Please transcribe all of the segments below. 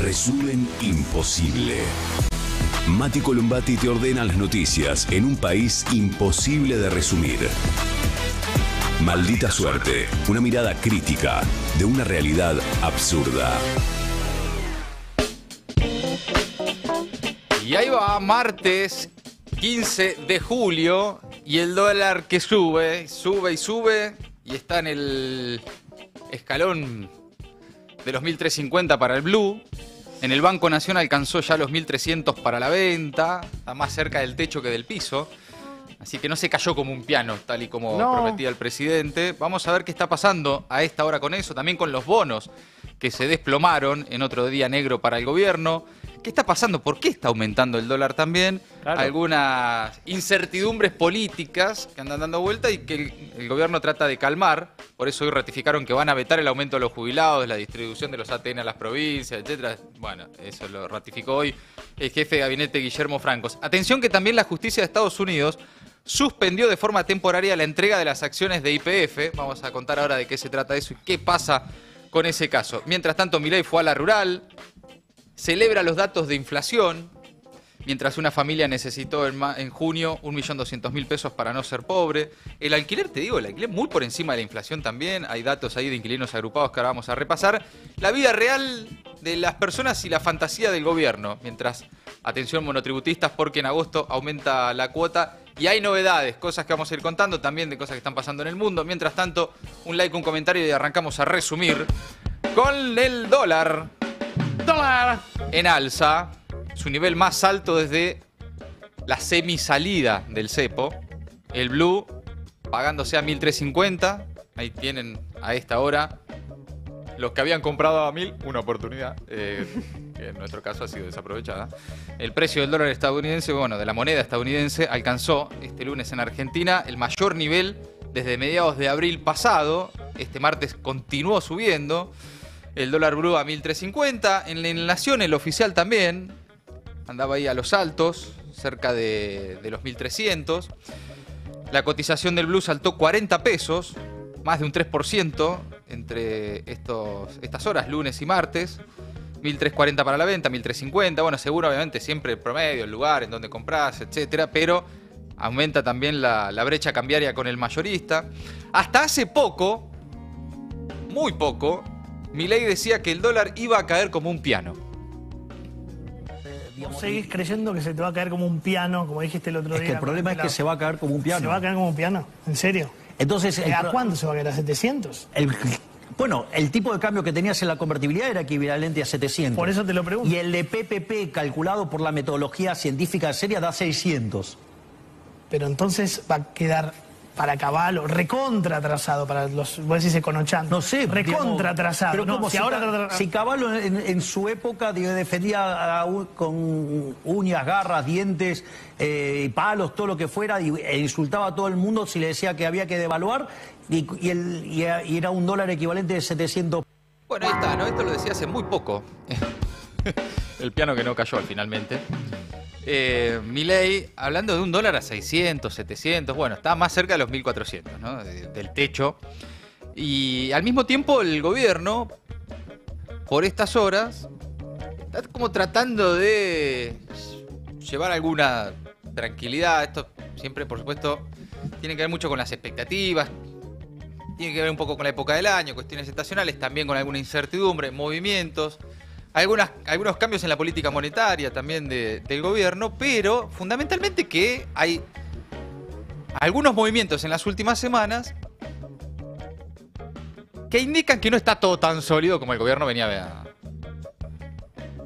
Resumen imposible. Mati Columbati te ordena las noticias en un país imposible de resumir. Maldita suerte, una mirada crítica de una realidad absurda. Y ahí va, martes 15 de julio, y el dólar que sube y sube, y está en el escalón de los 1.350 para el blue. En el Banco Nación alcanzó ya los 1.300 para la venta, está más cerca del techo que del piso. Así que no se cayó como un piano, tal y como prometía el presidente. Vamos a ver qué está pasando a esta hora con eso, también con los bonos que se desplomaron en otro día negro para el gobierno. ¿Qué está pasando? ¿Por qué está aumentando el dólar también? Claro. Algunas incertidumbres políticas que andan dando vuelta y que el gobierno trata de calmar. Por eso hoy ratificaron que van a vetar el aumento de los jubilados, la distribución de los ATN a las provincias, etcétera. Bueno, eso lo ratificó hoy el jefe de gabinete Guillermo Francos. Atención que también la justicia de Estados Unidos suspendió de forma temporaria la entrega de las acciones de YPF. Vamos a contar ahora de qué se trata eso y qué pasa con ese caso. Mientras tanto, Milei fue a la rural, celebra los datos de inflación, mientras una familia necesitó en junio 1.200.000 pesos para no ser pobre. El alquiler, te digo, el alquiler muy por encima de la inflación también. Hay datos ahí de inquilinos agrupados que ahora vamos a repasar. La vida real de las personas y la fantasía del gobierno. Mientras, atención monotributistas, porque en agosto aumenta la cuota. Y hay novedades, cosas que vamos a ir contando, también de cosas que están pasando en el mundo. Mientras tanto, un like, un comentario y arrancamos a resumir con el dólar. Dólar en alza, su nivel más alto desde la semisalida del cepo. El blue pagándose a 1.350. Ahí tienen a esta hora los que habían comprado a 1.000, una oportunidad que en nuestro caso ha sido desaprovechada. El precio del dólar estadounidense, bueno, de la moneda estadounidense, alcanzó este lunes en Argentina el mayor nivel desde mediados de abril pasado. Este martes continuó subiendo. El dólar blue a 1.350. En la Nación, el oficial también andaba ahí a los altos, cerca de los 1.300. La cotización del blue saltó 40 pesos, más de un 3% entre estas horas, lunes y martes. 1.340 para la venta, 1.350. Bueno, seguro, obviamente, siempre el promedio, el lugar en donde compras, etcétera, pero aumenta también la brecha cambiaria con el mayorista. Hasta hace poco, muy poco, Milei decía que el dólar iba a caer como un piano. ¿Vos seguís creyendo que se te va a caer como un piano, como dijiste el otro día? Es que el problema es que se va a caer como un piano. ¿Se va a caer como un piano? ¿En serio? Entonces, ¿A cuánto se va a caer? ¿A 700? Bueno, el tipo de cambio que tenías en la convertibilidad era equivalente a 700. Por eso te lo pregunto. Y el de PPP, calculado por la metodología científica seria, da 600. Pero entonces va a quedar para Caballo recontra atrasado para los, vos decís econochando. No sé, recontra atrasado. Pero no, como si Caballo en su época defendía con uñas, garras, dientes, palos, todo lo que fuera, e insultaba a todo el mundo si le decía que había que devaluar, y era un dólar equivalente de 700. Bueno, ahí está, ¿no? Esto lo decía hace muy poco. El piano que no cayó finalmente. Milei, hablando de un dólar a 600, 700, bueno, está más cerca de los 1.400, ¿no? Del techo. Y al mismo tiempo el gobierno, por estas horas, está como tratando de llevar alguna tranquilidad. Esto siempre, por supuesto, tiene que ver mucho con las expectativas, tiene que ver un poco con la época del año, cuestiones estacionales, también con alguna incertidumbre, movimientos. Algunos cambios en la política monetaria también del gobierno, pero fundamentalmente que hay algunos movimientos en las últimas semanas que indican que no está todo tan sólido como el gobierno venía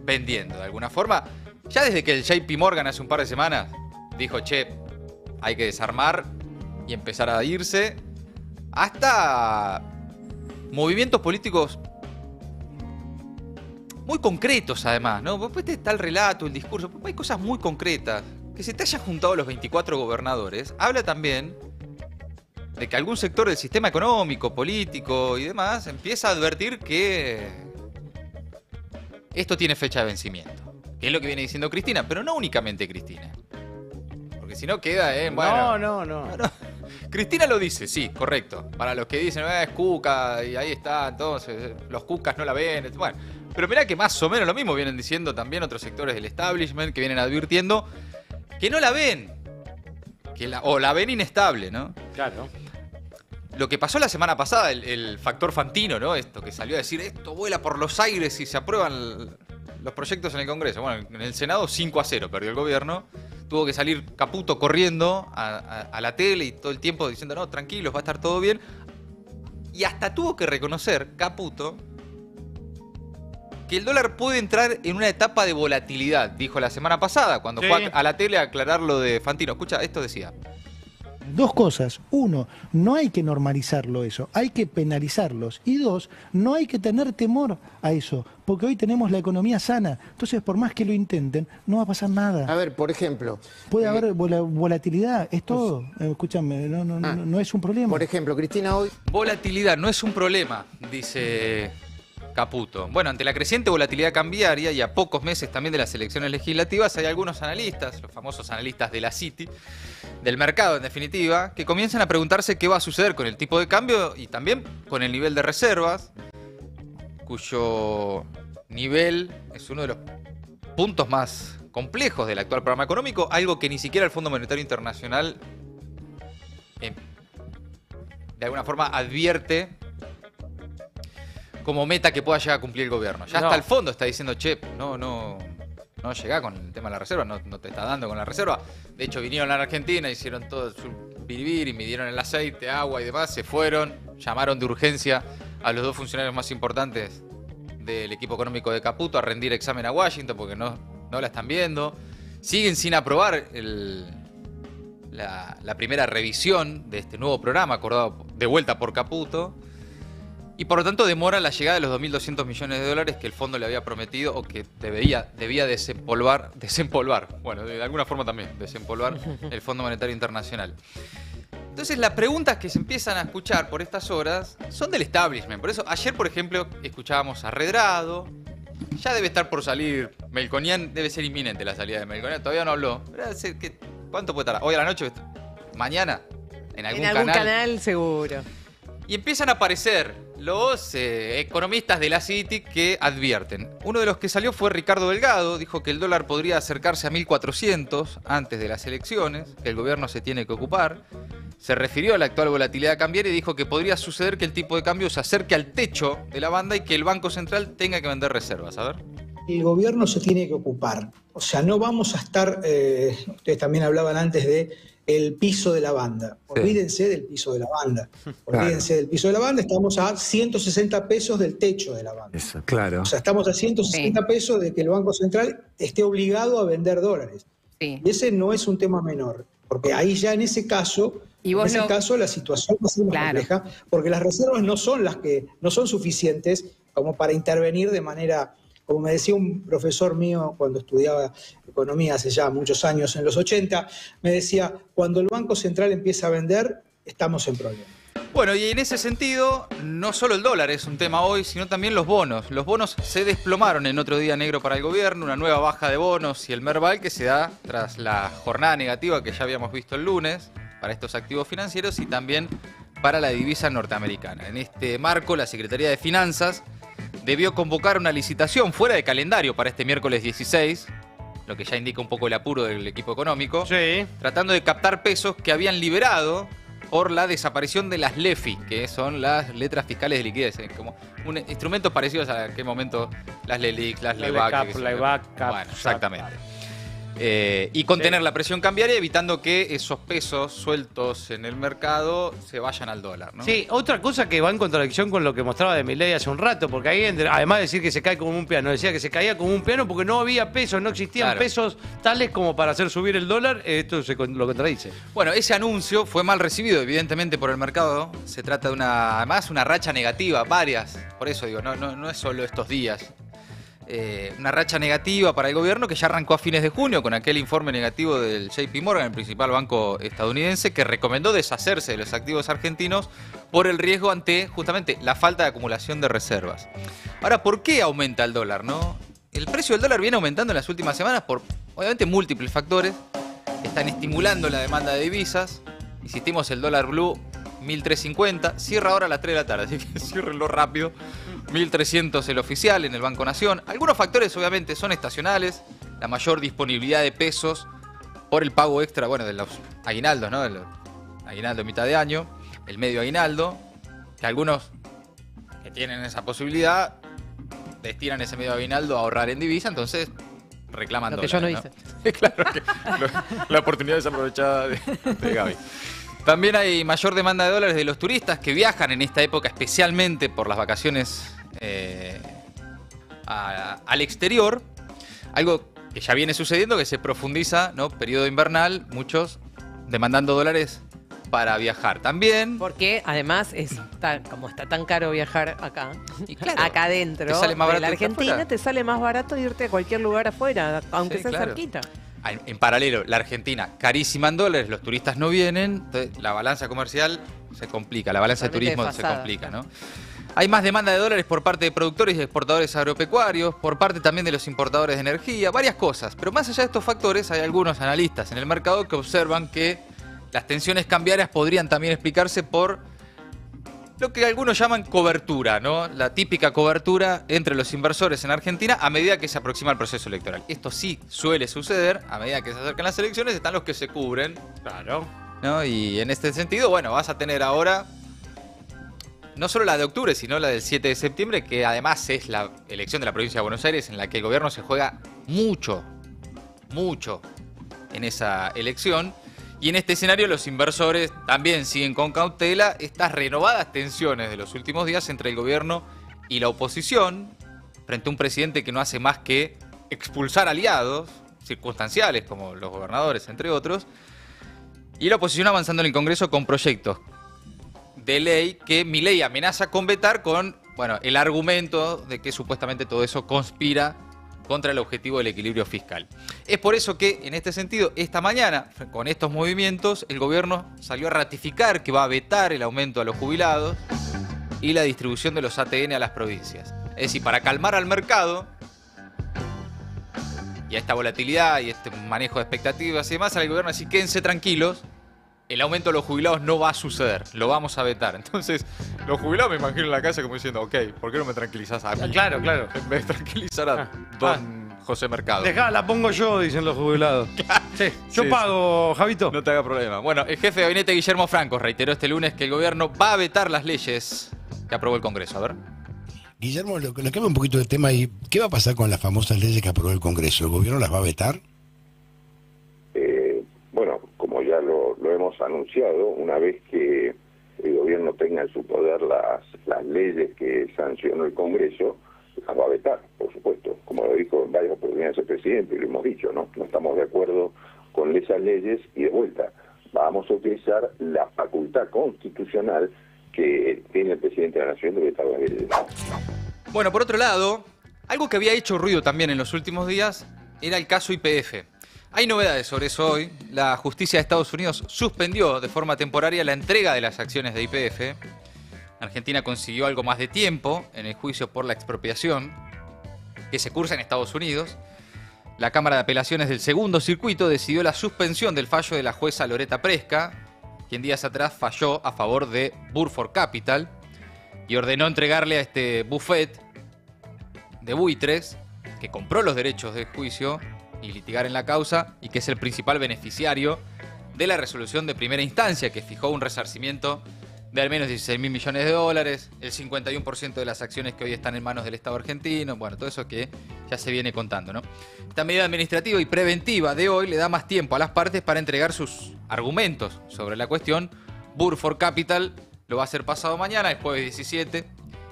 vendiendo. De alguna forma, ya desde que el JP Morgan hace un par de semanas dijo, che, hay que desarmar y empezar a irse, hasta movimientos políticos muy concretos, además, ¿no? Después está el relato, el discurso, hay cosas muy concretas. Que se te hayan juntado los 24 gobernadores habla también de que algún sector del sistema económico, político y demás empieza a advertir que esto tiene fecha de vencimiento. Que es lo que viene diciendo Cristina, pero no únicamente Cristina. Porque si no queda, bueno... No. Cristina lo dice, sí, correcto. Para los que dicen, es cuca, y ahí está, entonces, los cucas no la ven. Bueno, Pero mirá que más o menos lo mismo vienen diciendo también otros sectores del establishment que vienen advirtiendo que no la ven. O la ven inestable, ¿no? Claro. Lo que pasó la semana pasada, el factor Fantino, ¿no? Esto que salió a decir, esto vuela por los aires y se aprueban los proyectos en el Congreso. Bueno, en el Senado 5-0 perdió el gobierno. Tuvo que salir Caputo corriendo a la tele y todo el tiempo diciendo, no, tranquilos, va a estar todo bien. Y hasta tuvo que reconocer, Caputo, que el dólar puede entrar en una etapa de volatilidad, dijo la semana pasada, cuando fue a la tele a aclarar lo de Fantino. Escucha, esto decía. Dos cosas. Uno, no hay que normalizarlo eso, hay que penalizarlos. Y dos, no hay que tener temor a eso, porque hoy tenemos la economía sana. Entonces, por más que lo intenten, no va a pasar nada. A ver, por ejemplo... Puede haber volatilidad, es todo. Escúchame, no es un problema. Por ejemplo, Cristina, hoy... Volatilidad no es un problema, dice Caputo. Bueno, ante la creciente volatilidad cambiaria y a pocos meses también de las elecciones legislativas, hay algunos analistas, los famosos analistas de la Citi, del mercado en definitiva, que comienzan a preguntarse qué va a suceder con el tipo de cambio y también con el nivel de reservas, cuyo nivel es uno de los puntos más complejos del actual programa económico, algo que ni siquiera el Fondo Monetario Internacional de alguna forma advierte como meta que pueda llegar a cumplir el gobierno. Ya hasta el fondo está diciendo, che, no llegá con el tema de la reserva, no te está dando con la reserva. De hecho, vinieron a la Argentina, hicieron todo su biribiri, midieron el aceite, agua y demás, se fueron, llamaron de urgencia a los dos funcionarios más importantes del equipo económico de Caputo a rendir examen a Washington porque no la están viendo. Siguen sin aprobar la primera revisión de este nuevo programa acordado de vuelta por Caputo. Y por lo tanto demora la llegada de los 2.200 millones de dólares que el fondo le había prometido o que debía desempolvar, bueno, de alguna forma también, desempolvar el Fondo Monetario Internacional. Entonces las preguntas que se empiezan a escuchar por estas horas son del establishment. Por eso ayer, por ejemplo, escuchábamos a Redrado, ya debe estar por salir Melconian, debe ser inminente la salida de Melconian, todavía no habló. ¿Cuánto puede tardar? ¿Hoy a la noche? ¿Mañana? ¿En algún canal seguro? Y empiezan a aparecer los economistas de la Citi que advierten. Uno de los que salió fue Ricardo Delgado, dijo que el dólar podría acercarse a 1.400 antes de las elecciones, que el gobierno se tiene que ocupar. Se refirió a la actual volatilidad cambiaria y dijo que podría suceder que el tipo de cambio se acerque al techo de la banda y que el Banco Central tenga que vender reservas. A ver. El gobierno se tiene que ocupar. O sea, no vamos a estar, ustedes también hablaban antes de el piso de la banda. Olvídense del piso de la banda. Olvídense del piso de la banda. Estamos a 160 pesos del techo de la banda. Eso, claro. O sea, estamos a 160 pesos de que el Banco Central esté obligado a vender dólares. Y ese no es un tema menor. Porque ahí ya en ese caso, la situación va a ser más compleja, porque las reservas no son suficientes como para intervenir de manera... Como me decía un profesor mío cuando estudiaba economía hace ya muchos años, en los 80, me decía, cuando el Banco Central empieza a vender, estamos en problemas. Bueno, y en ese sentido, no solo el dólar es un tema hoy, sino también los bonos. Los bonos se desplomaron en otro día negro para el gobierno, una nueva baja de bonos y el Merval que se da tras la jornada negativa que ya habíamos visto el lunes para estos activos financieros y también para la divisa norteamericana. En este marco, la Secretaría de Finanzas debió convocar una licitación fuera de calendario para este miércoles 16, lo que ya indica un poco el apuro del equipo económico, tratando de captar pesos que habían liberado por la desaparición de las LEFI, que son las letras fiscales de liquidez, como instrumentos parecidos a aquel momento las LELIC, las LEVAC. Bueno, exactamente. Y contener la presión cambiaria, evitando que esos pesos sueltos en el mercado se vayan al dólar, ¿no? Sí, otra cosa que va en contradicción con lo que mostraba de Milei hace un rato, porque ahí, además de decir que se cae como un piano, decía que se caía como un piano porque no había pesos, no existían pesos tales como para hacer subir el dólar. Esto lo contradice. Bueno, ese anuncio fue mal recibido, evidentemente, por el mercado. Se trata de además una racha negativa, varias. Por eso digo, no es solo estos días. Una racha negativa para el gobierno que ya arrancó a fines de junio con aquel informe negativo del JP Morgan, el principal banco estadounidense, que recomendó deshacerse de los activos argentinos por el riesgo ante justamente la falta de acumulación de reservas. Ahora, ¿por qué aumenta el dólar, no? El precio del dólar viene aumentando en las últimas semanas por, obviamente, múltiples factores. Están estimulando la demanda de divisas. Insistimos, el dólar blue 1.350, cierra ahora a las 3 de la tarde, así que ciérrenlo rápido 1.300 el oficial en el Banco Nación. Algunos factores obviamente son estacionales, la mayor disponibilidad de pesos por el pago extra, bueno, de los aguinaldos, ¿no? El aguinaldo mitad de año, el medio aguinaldo, que algunos que tienen esa posibilidad destinan ese medio aguinaldo a ahorrar en divisa, entonces reclaman lo que dólares, yo no hice. Claro que la oportunidad desaprovechada de Gaby. También hay mayor demanda de dólares de los turistas que viajan en esta época, especialmente por las vacaciones al exterior. Algo que ya viene sucediendo, que se profundiza, ¿no? Periodo invernal, muchos demandando dólares para viajar. También... Porque además como está tan caro viajar acá, claro, acá adentro de la Argentina, te sale más barato irte a cualquier lugar afuera, aunque sea cerquita. En paralelo, la Argentina, carísima en dólares, los turistas no vienen, entonces la balanza comercial se complica, la balanza de turismo se complica, ¿no? Hay más demanda de dólares por parte de productores y exportadores agropecuarios, por parte también de los importadores de energía, varias cosas. Pero más allá de estos factores, hay algunos analistas en el mercado que observan que las tensiones cambiarias podrían también explicarse por lo que algunos llaman cobertura, ¿no? La típica cobertura entre los inversores en Argentina a medida que se aproxima el proceso electoral. Esto sí suele suceder, a medida que se acercan las elecciones están los que se cubren. Claro. ¿No? Y en este sentido, bueno, vas a tener ahora no solo la de octubre, sino la del 7 de septiembre, que además es la elección de la provincia de Buenos Aires, en la que el gobierno se juega mucho en esa elección. Y en este escenario los inversores también siguen con cautela estas renovadas tensiones de los últimos días entre el gobierno y la oposición, frente a un presidente que no hace más que expulsar aliados circunstanciales, como los gobernadores, entre otros, y la oposición avanzando en el Congreso con proyectos de ley que Milei amenaza con vetar con, bueno, el argumento de que supuestamente todo eso conspira contra el objetivo del equilibrio fiscal. Es por eso que, en este sentido, esta mañana, con estos movimientos, el gobierno salió a ratificar que va a vetar el aumento a los jubilados y la distribución de los ATN a las provincias. Es decir, para calmar al mercado y a esta volatilidad y este manejo de expectativas y demás, al gobierno así, quédense tranquilos, el aumento de los jubilados no va a suceder, lo vamos a vetar. Entonces, los jubilados me imagino en la casa como diciendo, ok, ¿por qué no me tranquilizás a mí? Claro, claro. En vez de tranquilizar a don José Mercado. Dejá, la pongo yo, dicen los jubilados. Sí, yo pago, Javito. No te haga problema. Bueno, el jefe de gabinete Guillermo Franco reiteró este lunes que el gobierno va a vetar las leyes que aprobó el Congreso. A ver. Guillermo, lo cambia un poquito de tema y ¿qué va a pasar con las famosas leyes que aprobó el Congreso? ¿El gobierno las va a vetar? Bueno, como ya lo hemos anunciado, una vez que el gobierno tenga en su poder las leyes que sancionó el Congreso, las va a vetar, por supuesto. Como lo dijo en varias oportunidades el presidente, y lo hemos dicho, ¿no? No estamos de acuerdo con esas leyes y de vuelta vamos a utilizar la facultad constitucional que tiene el presidente de la Nación de vetar las leyes. Bueno, por otro lado, algo que había hecho ruido también en los últimos días era el caso YPF. Hay novedades sobre eso hoy. La justicia de Estados Unidos suspendió de forma temporaria la entrega de las acciones de YPF. Argentina consiguió algo más de tiempo en el juicio por la expropiación que se cursa en Estados Unidos. La Cámara de Apelaciones del Segundo Circuito decidió la suspensión del fallo de la jueza Loreta Presca, quien días atrás falló a favor de Burford Capital y ordenó entregarle a este buffet de buitres que compró los derechos del juicio y litigar en la causa y que es el principal beneficiario de la resolución de primera instancia que fijó un resarcimiento de al menos 16.000 millones de dólares, el 51% de las acciones que hoy están en manos del Estado argentino, bueno, todo eso que ya se viene contando, ¿no? Esta medida administrativa y preventiva de hoy le da más tiempo a las partes para entregar sus argumentos sobre la cuestión. Burford Capital lo va a hacer pasado mañana, el jueves 17,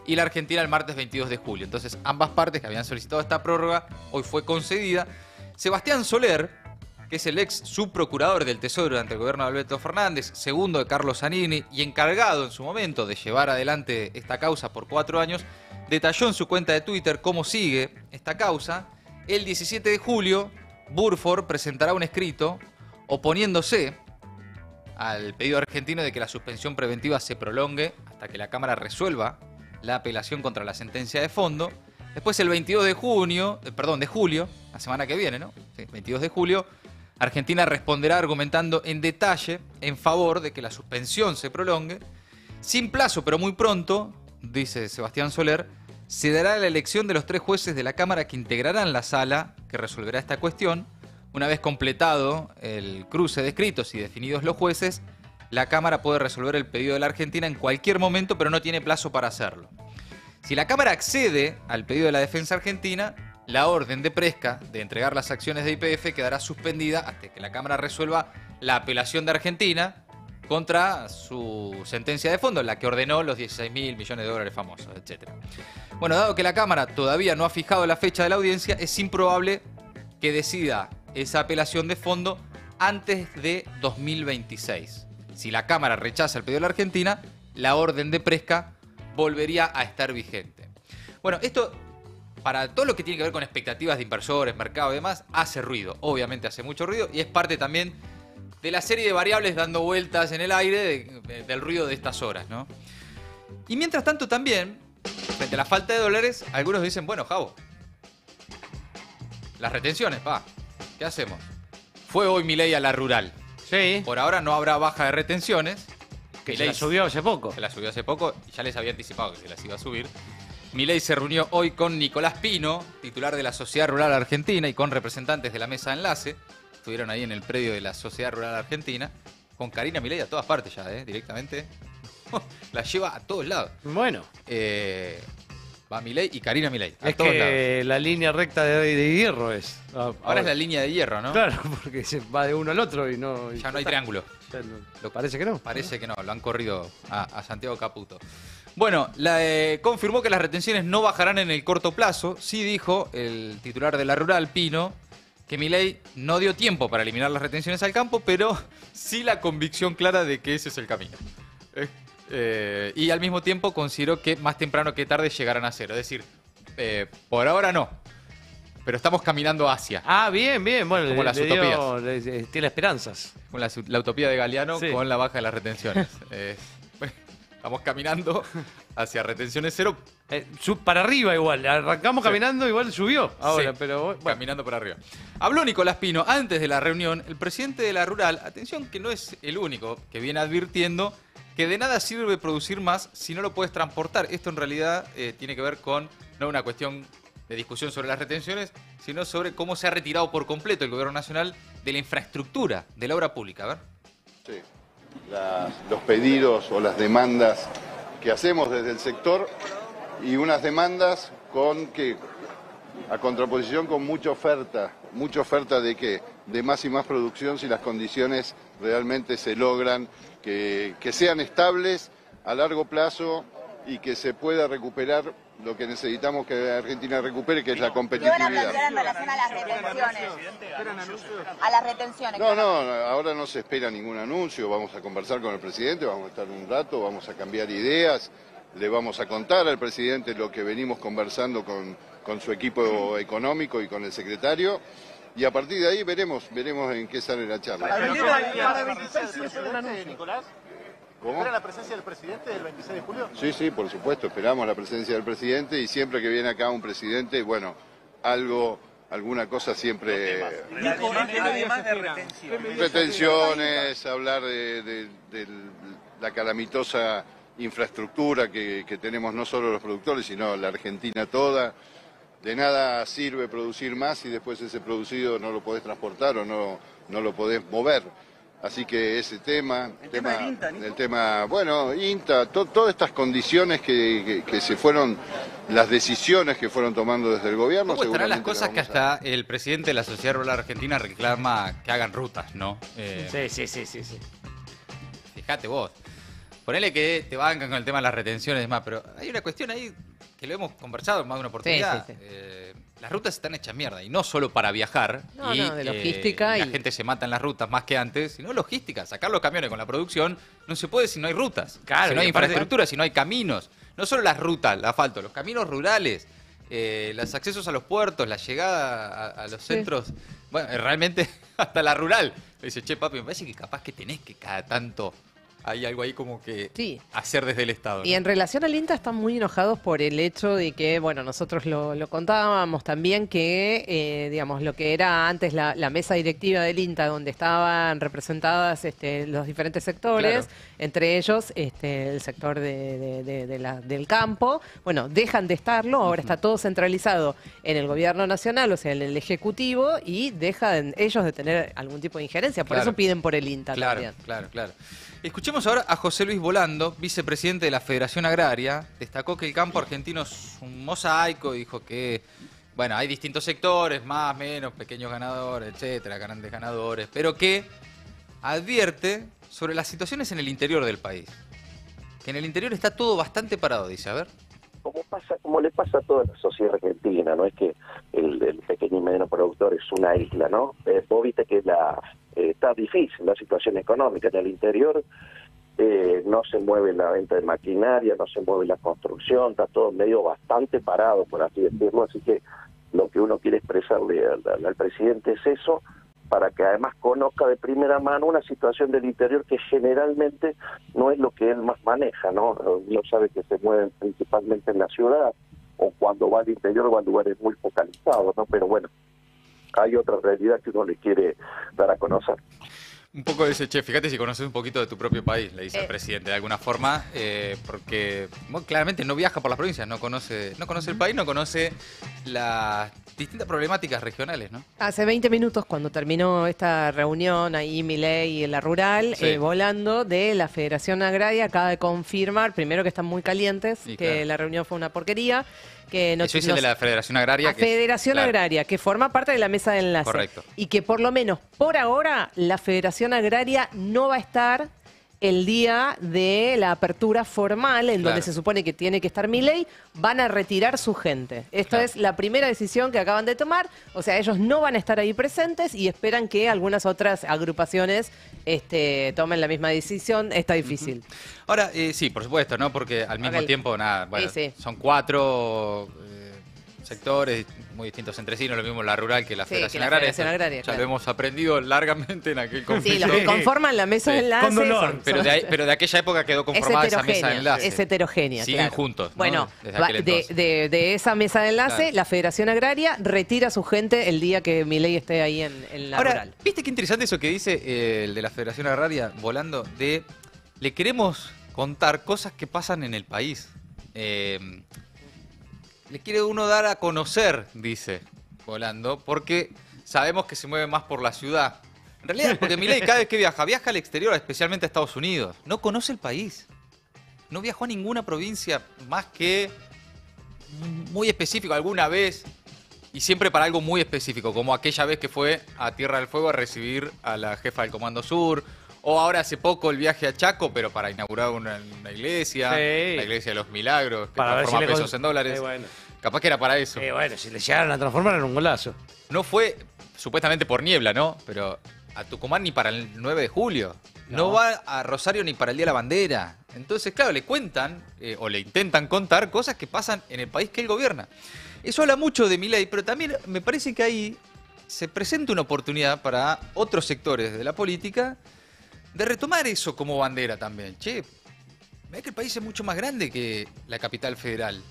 y la Argentina el martes 22 de julio. Entonces, ambas partes que habían solicitado esta prórroga hoy fue concedida. Sebastián Soler, que es el ex subprocurador del Tesoro durante el gobierno de Alberto Fernández, segundo de Carlos Zanini y encargado en su momento de llevar adelante esta causa por 4 años, detalló en su cuenta de Twitter cómo sigue esta causa. El 17 de julio, Burford presentará un escrito oponiéndose al pedido argentino de que la suspensión preventiva se prolongue hasta que la Cámara resuelva la apelación contra la sentencia de fondo. Después, el 22 de julio, la semana que viene, ¿no? Sí, 22 de julio, Argentina responderá argumentando en detalle en favor de que la suspensión se prolongue, sin plazo, pero muy pronto, dice Sebastián Soler, se dará la elección de los 3 jueces de la Cámara que integrarán la sala que resolverá esta cuestión. Una vez completado el cruce de escritos y definidos los jueces, la Cámara puede resolver el pedido de la Argentina en cualquier momento, pero no tiene plazo para hacerlo. Si la Cámara accede al pedido de la defensa argentina, la orden de Presca de entregar las acciones de YPF quedará suspendida hasta que la Cámara resuelva la apelación de Argentina contra su sentencia de fondo, la que ordenó los 16.000 millones de dólares famosos, etc. Bueno, dado que la Cámara todavía no ha fijado la fecha de la audiencia, es improbable que decida esa apelación de fondo antes de 2026. Si la Cámara rechaza el pedido de la Argentina, la orden de Presca volvería a estar vigente. Bueno, esto, para todo lo que tiene que ver con expectativas de inversores, mercado y demás, hace ruido. Obviamente hace mucho ruido y es parte también de la serie de variables dando vueltas en el aire del ruido de estas horas, ¿no? Y mientras tanto también, frente a la falta de dólares, algunos dicen, bueno, Javo, las retenciones, ¿qué hacemos? Fue hoy Milei a la rural. Sí. Por ahora no habrá baja de retenciones. Que se la subió hace poco. Se la subió hace poco y ya les había anticipado que se las iba a subir. Milei se reunió hoy con Nicolás Pino, titular de la Sociedad Rural Argentina, y con representantes de la mesa de enlace. Estuvieron ahí en el predio de la Sociedad Rural Argentina. Con Karina Milei a todas partes ya, directamente. La lleva a todos lados. Bueno. Va Milei y Karina Milei. Es que la línea recta de hierro es. Ahora es la línea de hierro, ¿no? Claro, porque se va de uno al otro y no... Ya no hay triángulo. Parece que no. Parece que no, lo han corrido a Santiago Caputo. Bueno, confirmó que las retenciones no bajarán en el corto plazo. Sí dijo el titular de la Rural, Pino, que Milei no dio tiempo para eliminar las retenciones al campo, pero sí la convicción clara de que ese es el camino. Y al mismo tiempo consideró que más temprano que tarde llegarán a cero. Es decir, por ahora no, pero estamos caminando hacia. Bien. Bueno, como las utopías. Tiene esperanzas. Con la utopía de Galeano, sí, con la baja de las retenciones. Estamos caminando hacia retenciones cero. Para arriba igual. Arrancamos caminando, igual subió. Ahora, sí, pero bueno. Caminando para arriba. Habló Nicolás Pino antes de la reunión. El presidente de la Rural, atención que no es el único, que viene advirtiendo que de nada sirve producir más si no lo puedes transportar. Esto en realidad tiene que ver con no una cuestión de discusión sobre las retenciones, sino sobre cómo se ha retirado por completo el gobierno nacional de la infraestructura, de la obra pública. A ver. Sí. Los pedidos o las demandas que hacemos desde el sector y unas demandas a contraposición con mucha oferta de qué, de más y más producción si las condiciones realmente se logran, que sean estables a largo plazo y que se pueda recuperar lo que necesitamos que Argentina recupere, que es la competitividad. ¿Qué van a plantear en relación a las retenciones? A las retenciones. No, ahora no se espera ningún anuncio, vamos a conversar con el presidente, vamos a estar un rato, vamos a cambiar ideas, le vamos a contar al presidente lo que venimos conversando con su equipo económico y con el secretario, y a partir de ahí veremos en qué sale la charla. Nicolás? ¿Cómo? ¿Espera la presencia del presidente el 26 de julio? Sí, por supuesto, esperamos la presencia del presidente y siempre que viene acá un presidente, bueno, alguna cosa siempre... Además de retenciones, hablar de la calamitosa infraestructura que tenemos no solo los productores, sino la Argentina toda. De nada sirve producir más si después ese producido no lo podés transportar o no lo podés mover. Así que ese tema, INTA, todas estas condiciones que se fueron, las decisiones que fueron tomando desde el gobierno. ¿Cómo estarán las cosas que hasta el presidente de la Sociedad Rural Argentina reclama que hagan rutas, ¿no? Sí. Fíjate vos. Ponele que te bancan con el tema de las retenciones y demás, pero hay una cuestión ahí que lo hemos conversado en más de una oportunidad. Sí. Las rutas están hechas mierda, y no solo para viajar, de logística. La gente se mata en las rutas más que antes, sino logística. Sacar los camiones con la producción no se puede si no hay rutas, claro, si no hay infraestructura, si no hay caminos. No solo las rutas, el asfalto, los caminos rurales, los accesos a los puertos, la llegada a los centros. Bueno, realmente hasta la rural. Me dice, che, papi, me parece que capaz que tenés que cada tanto hay algo ahí como que hacer desde el Estado, ¿no? Y en relación al INTA están muy enojados por el hecho de que, bueno, nosotros lo contábamos también que, digamos, lo que era antes la mesa directiva del INTA, donde estaban representadas los diferentes sectores, entre ellos el sector del campo, bueno, dejan de estarlo, ahora está todo centralizado en el gobierno nacional, o sea, en el Ejecutivo, y dejan ellos de tener algún tipo de injerencia, por eso piden por el INTA también. Claro. Escuchemos ahora a José Luis Volando, vicepresidente de la Federación Agraria. Destacó que el campo argentino es un mosaico, dijo que, bueno, hay distintos sectores, más, menos, pequeños ganadores, etcétera, grandes ganadores, pero que advierte sobre las situaciones en el interior del país. Que en el interior está todo bastante parado, dice, a ver. Como le pasa a toda la sociedad argentina, no es que el pequeño y mediano productor es una isla, ¿no? Vos viste que está difícil la situación económica en el interior, no se mueve la venta de maquinaria, no se mueve la construcción, está todo medio bastante parado, por así decirlo, así que lo que uno quiere expresarle al presidente es eso, para que además conozca de primera mano una situación del interior que generalmente no es lo que él más maneja, ¿no? Uno sabe que se mueven principalmente en la ciudad, o cuando va al interior va a lugares muy focalizados, ¿no? Pero bueno, hay otra realidad que uno le quiere dar a conocer. Un poco de ese, che, fíjate si conoces un poquito de tu propio país, le dice el presidente de alguna forma, porque bueno, claramente no viaja por las provincias, no conoce el país, no conoce las distintas problemáticas regionales, ¿no? Hace 20 minutos, cuando terminó esta reunión ahí, Milei y en la rural, Volando de la Federación Agraria, acaba de confirmar, primero que están muy calientes, que la reunión fue una porquería. Eso es el de la Federación Agraria. Agraria, que forma parte de la mesa de enlace. Correcto. Y que por lo menos por ahora la Federación Agraria no va a estar el día de la apertura formal, en donde se supone que tiene que estar Milei, van a retirar su gente. Esta es la primera decisión que acaban de tomar, o sea, ellos no van a estar ahí presentes y esperan que algunas otras agrupaciones tomen la misma decisión. Está difícil. Ahora, sí, por supuesto, ¿no? Porque al mismo tiempo, son 4 sectores muy distintos entre sí, no es lo mismo la rural que la Federación Agraria. Ya lo hemos aprendido largamente en aquel conflicto. Sí, los que conforman la mesa de enlace. Con dolor. Pero de aquella época quedó conformada esa mesa de enlace. Es heterogénea. Siguen juntos, ¿no? Bueno, de esa mesa de enlace, la Federación Agraria retira a su gente el día que Milei esté ahí en la rural. ¿Viste qué interesante eso que dice el de la Federación Agraria, Volando, de le queremos contar cosas que pasan en el país? Le quiere uno dar a conocer, dice Volando, porque sabemos que se mueve más por la ciudad. En realidad, porque Milei cada vez que viaja al exterior, especialmente a Estados Unidos. No conoce el país. No viajó a ninguna provincia más que muy específico alguna vez, y siempre para algo muy específico, como aquella vez que fue a Tierra del Fuego a recibir a la jefa del Comando Sur, o ahora hace poco el viaje a Chaco, pero para inaugurar una iglesia, la iglesia de los Milagros, que transforma pesos en dólares. Bueno. Capaz que era para eso. Bueno, si le llegaran a transformar en un golazo. No fue, supuestamente por niebla, ¿no? Pero a Tucumán ni para el 9 de julio. No va a Rosario ni para el Día de la Bandera. Entonces, claro, le cuentan, o le intentan contar cosas que pasan en el país que él gobierna. Eso habla mucho de Milei, pero también me parece que ahí se presenta una oportunidad para otros sectores de la política de retomar eso como bandera también. Che, mirá que el país es mucho más grande que la capital federal.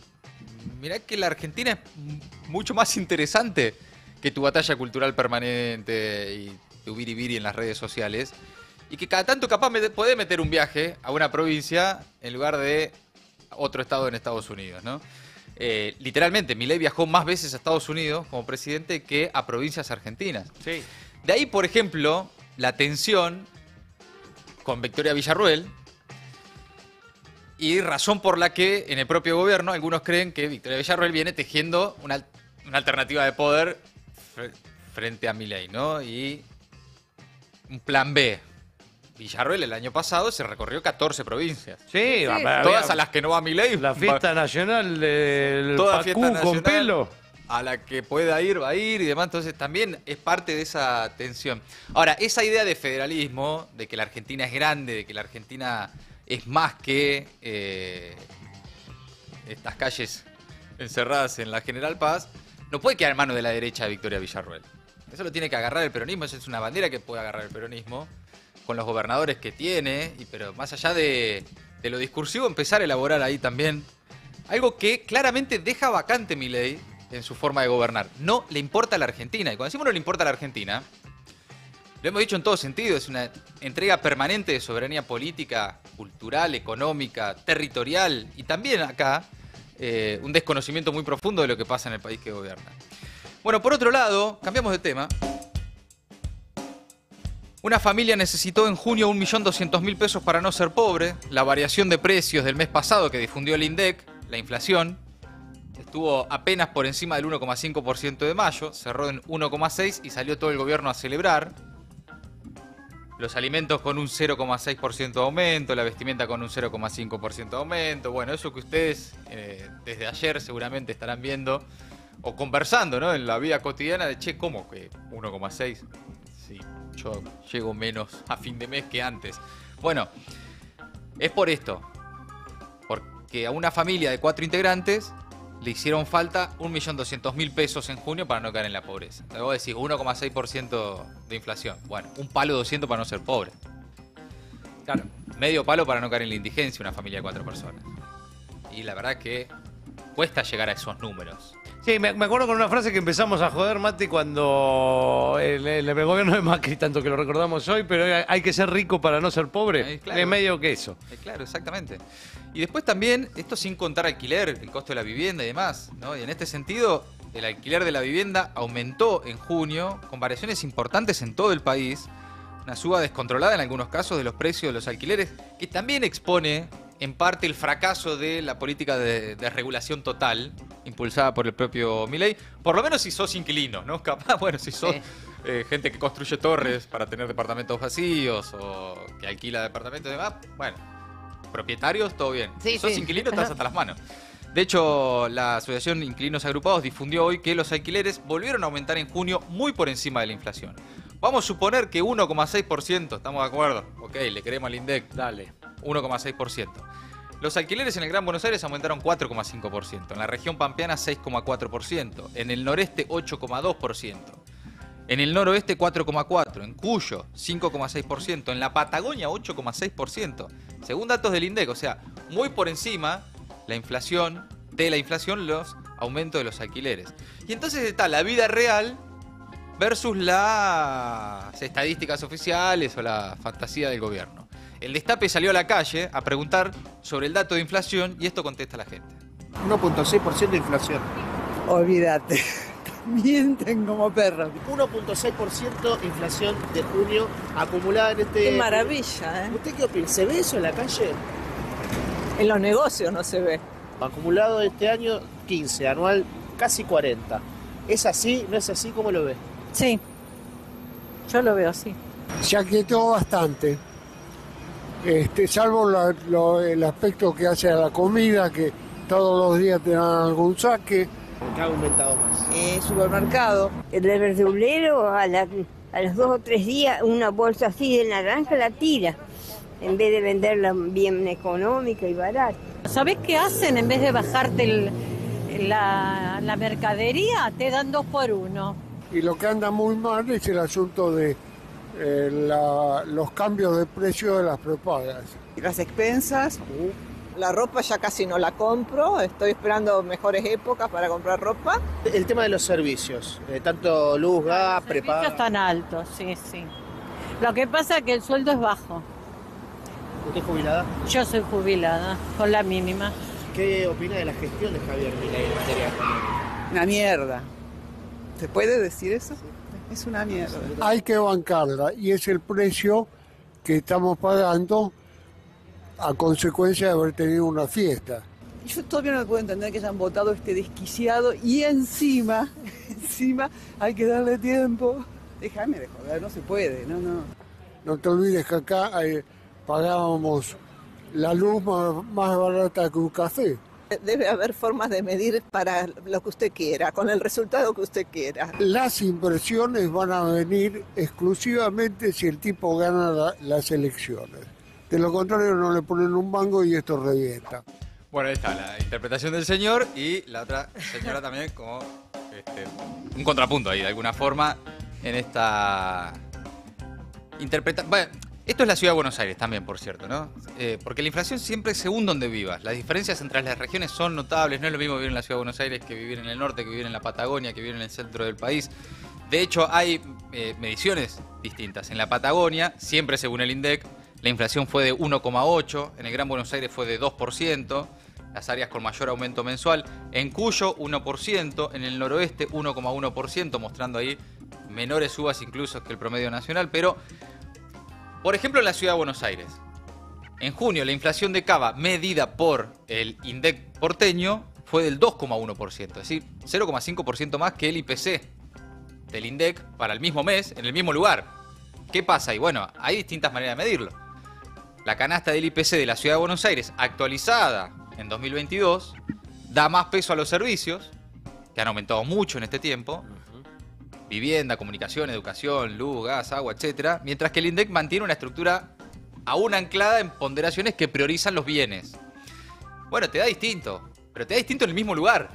Mirá que la Argentina es mucho más interesante que tu batalla cultural permanente y tu biribiri en las redes sociales. Y que cada tanto capaz podés meter un viaje a una provincia en lugar de otro estado en Estados Unidos, ¿no? Literalmente, Milei viajó más veces a Estados Unidos como presidente que a provincias argentinas. Sí. De ahí, por ejemplo, la tensión con Victoria Villarruel, y razón por la que en el propio gobierno algunos creen que Victoria Villarruel viene tejiendo una alternativa de poder frente a Milei, ¿no? Y un plan B. Villarruel el año pasado se recorrió 14 provincias. Sí, todas a las que no va Milei. La fiesta nacional del Pacú con pelo. A la que pueda ir, va a ir y demás. Entonces también es parte de esa tensión. Ahora, esa idea de federalismo, de que la Argentina es grande, de que la Argentina es más que estas calles encerradas en la General Paz, no puede quedar en manos de la derecha de Victoria Villarruel. Eso lo tiene que agarrar el peronismo, esa es una bandera que puede agarrar el peronismo. con los gobernadores que tiene, pero más allá de lo discursivo, empezar a elaborar ahí también algo que claramente deja vacante Milei en su forma de gobernar. No le importa a la Argentina. Y cuando decimos no le importa a la Argentina, lo hemos dicho en todo sentido, es una entrega permanente de soberanía política, cultural, económica, territorial y también acá un desconocimiento muy profundo de lo que pasa en el país que gobierna. Bueno, por otro lado, cambiamos de tema. Una familia necesitó en junio 1.200.000 pesos para no ser pobre. La variación de precios del mes pasado que difundió el INDEC, la inflación, estuvo apenas por encima del 1,5% de mayo, cerró en 1,6% y salió todo el gobierno a celebrar. Los alimentos con un 0,6% de aumento, la vestimenta con un 0,5% de aumento. Bueno, eso que ustedes desde ayer seguramente estarán viendo o conversando, ¿no? En la vida cotidiana de, che, ¿cómo que 1,6%? Sí, yo llego menos a fin de mes que antes. Bueno, es por esto. Porque a una familia de 4 integrantes le hicieron falta 1.200.000 pesos en junio para no caer en la pobreza. Vos decís 1,6% de inflación. Bueno, un palo 200 para no ser pobre. Claro, medio palo para no caer en la indigencia una familia de 4 personas. Y la verdad que cuesta llegar a esos números. Sí, me acuerdo con una frase que empezamos a joder, Mati, cuando el gobierno de Macri, tanto que lo recordamos hoy, pero hay que ser rico para no ser pobre. Claro. Es medio que eso. Claro, exactamente. Y después también, esto sin contar alquiler, el costo de la vivienda y demás, ¿no? Y en este sentido, el alquiler de la vivienda aumentó en junio, con variaciones importantes en todo el país. Una suba descontrolada en algunos casos de los precios de los alquileres, que también expone en parte el fracaso de la política de regulación total impulsada por el propio Milei, por lo menos si sos inquilino, ¿no? Capaz, bueno, si sos gente que construye torres para tener departamentos vacíos o que alquila departamentos y demás, bueno, propietarios, todo bien. Si sos inquilino, estás hasta las manos. De hecho, la Asociación Inquilinos Agrupados difundió hoy que los alquileres volvieron a aumentar en junio muy por encima de la inflación. Vamos a suponer que 1,6%, ¿estamos de acuerdo? Ok, le queremos al INDEC, dale, 1,6%. Los alquileres en el Gran Buenos Aires aumentaron 4,5%, en la región pampeana 6,4%, en el noreste 8,2%, en el noroeste 4,4%, en Cuyo 5,6%, en la Patagonia 8,6%, según datos del INDEC, o sea, muy por encima la inflación, los aumentos de los alquileres. Y entonces está la vida real versus las estadísticas oficiales o la fantasía del gobierno. El Destape salió a la calle a preguntar sobre el dato de inflación y esto contesta la gente. 1,6% de inflación. Olvídate, mienten como perros. 1,6% inflación de junio acumulada en este... Qué maravilla, ¿eh? ¿Usted qué opina? ¿Se ve eso en la calle? En los negocios no se ve. Acumulado este año 15, anual casi 40. ¿Es así? ¿No es así? ¿Cómo lo ve? Sí, yo lo veo así. Se aquietó bastante. Salvo el aspecto que hace a la comida, que todos los días te dan algún saque. ¿Qué ha aumentado más? Supermercado. El verdulero a los 2 o 3 días una bolsa así de naranja la tira, en vez de venderla bien económica y barata. ¿Sabés qué hacen? En vez de bajarte la mercadería, te dan 2 por 1. Y lo que anda muy mal es el asunto de los cambios de precio de las prepagas. Las expensas, la ropa ya casi no la compro, estoy esperando mejores épocas para comprar ropa. El tema de los servicios, tanto luz, gas, prepaga. Los servicios están altos, sí, sí. Lo que pasa es que el sueldo es bajo. ¿Usted es jubilada? Yo soy jubilada, con la mínima. ¿Qué opina de la gestión de Javier Milei en materia económica? Una mierda. ¿Se puede decir eso? Es una mierda. Hay que bancarla y es el precio que estamos pagando a consecuencia de haber tenido una fiesta. Yo todavía no puedo entender que hayan votado este desquiciado y encima hay que darle tiempo. Déjame de joder, no se puede, no. No te olvides que acá pagábamos la luz más barata que un café. Debe haber formas de medir para lo que usted quiera, con el resultado que usted quiera. Las impresiones van a venir exclusivamente si el tipo gana las elecciones. De lo contrario no le ponen un mango y esto revienta. Bueno, ahí está la interpretación del señor y la otra señora también como un contrapunto ahí de alguna forma en esta interpretación. Bueno, Esto es la ciudad de Buenos Aires también, por cierto, ¿no? Porque la inflación siempre es según donde vivas. Las diferencias entre las regiones son notables. No es lo mismo vivir en la ciudad de Buenos Aires que vivir en el norte, que vivir en la Patagonia, que vivir en el centro del país. De hecho, hay mediciones distintas. En la Patagonia, siempre según el INDEC, la inflación fue de 1,8%. En el Gran Buenos Aires fue de 2%. Las áreas con mayor aumento mensual. En Cuyo, 1%. En el noroeste, 1,1%, mostrando ahí menores subas incluso que el promedio nacional. Pero, por ejemplo, en la ciudad de Buenos Aires, en junio la inflación de Cava medida por el INDEC porteño fue del 2,1%, es decir, 0,5% más que el IPC del INDEC para el mismo mes, en el mismo lugar. ¿Qué pasa ahí? Bueno, hay distintas maneras de medirlo. La canasta del IPC de la ciudad de Buenos Aires, actualizada en 2022, da más peso a los servicios, que han aumentado mucho en este tiempo. Vivienda, comunicación, educación, luz, gas, agua, etcétera, mientras que el INDEC mantiene una estructura aún anclada en ponderaciones que priorizan los bienes. Bueno, te da distinto, pero te da distinto en el mismo lugar.